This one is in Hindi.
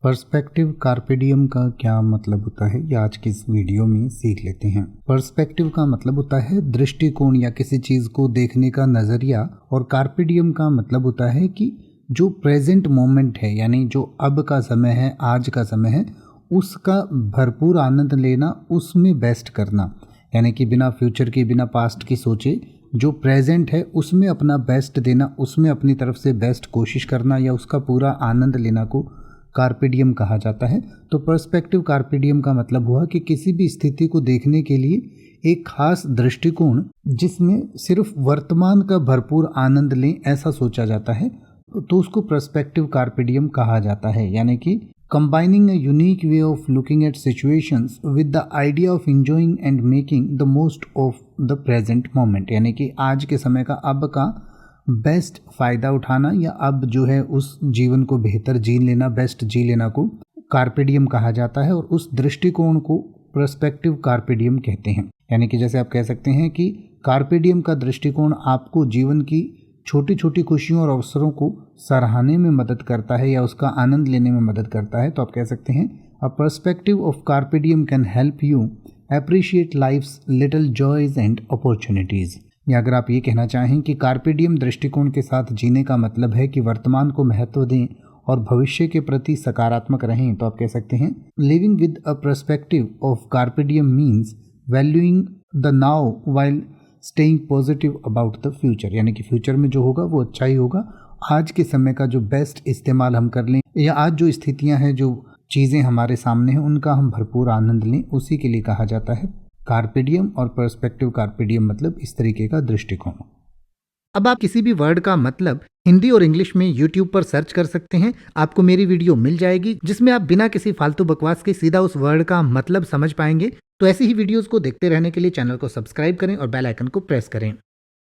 पर्सपेक्टिव कार्pe diem का क्या मतलब होता है, ये आज की इस वीडियो में सीख लेते हैं। पर्सपेक्टिव का मतलब होता है दृष्टिकोण या किसी चीज़ को देखने का नज़रिया, और कार्pe diem का मतलब होता है कि जो प्रेजेंट मोमेंट है, यानी जो अब का समय है, आज का समय है, उसका भरपूर आनंद लेना, उसमें बेस्ट करना। यानी कि बिना फ्यूचर के, बिना पास्ट की सोचे, जो प्रेजेंट है उसमें अपना बेस्ट देना, उसमें अपनी तरफ से बेस्ट कोशिश करना या उसका पूरा आनंद लेना को कार्pe diem कहा जाता है। तो पर्सपेक्टिव कार्pe diem का मतलब हुआ कि किसी भी स्थिति को देखने के लिए एक खास दृष्टिकोण जिसमें सिर्फ वर्तमान का भरपूर आनंद लें, ऐसा सोचा जाता है, तो उसको पर्सपेक्टिव कार्pe diem कहा जाता है। यानी कि combining a unique way of looking at situations with the idea of enjoying and making the most of the present moment। यानी कि आज के समय का, अब का बेस्ट फ़ायदा उठाना या अब जो है उस जीवन को बेहतर जी लेना, बेस्ट जी लेना को कार्pe diem कहा जाता है, और उस दृष्टिकोण को पर्सपेक्टिव कार्pe diem कहते हैं। यानी कि जैसे आप कह सकते हैं कि कार्pe diem का दृष्टिकोण आपको जीवन की छोटी छोटी खुशियों और अवसरों को सराहने में मदद करता है या उसका आनंद लेने में मदद करता है। तो आप कह सकते हैं अ पर्सपेक्टिव ऑफ कार्pe diem can help you appreciate life's little joys and opportunities. या अगर आप ये कहना चाहें कि कार्pe diem दृष्टिकोण के साथ जीने का मतलब है कि वर्तमान को महत्व दें और भविष्य के प्रति सकारात्मक रहें, तो आप कह सकते हैं living with a perspective of कार्pe diem means valuing the now while staying positive about the future. यानी कि फ्यूचर में जो होगा वो अच्छा ही होगा। आज के समय का जो बेस्ट इस्तेमाल हम कर लें, या आज जो स्थितियां हैं, जो चीज़ें हमारे सामने हैं, उनका हम भरपूर आनंद लें, उसी के लिए कहा जाता है कार्pe diem। और पर्सपेक्टिव कार्pe diem मतलब इस तरीके का दृष्टिकोण। अब आप किसी भी वर्ड का मतलब हिंदी और इंग्लिश में YouTube पर सर्च कर सकते हैं, आपको मेरी वीडियो मिल जाएगी जिसमें आप बिना किसी फालतू बकवास के सीधा उस वर्ड का मतलब समझ पाएंगे। तो ऐसी ही वीडियोस को देखते रहने के लिए चैनल को सब्सक्राइब करें और बेल आइकन को प्रेस करें।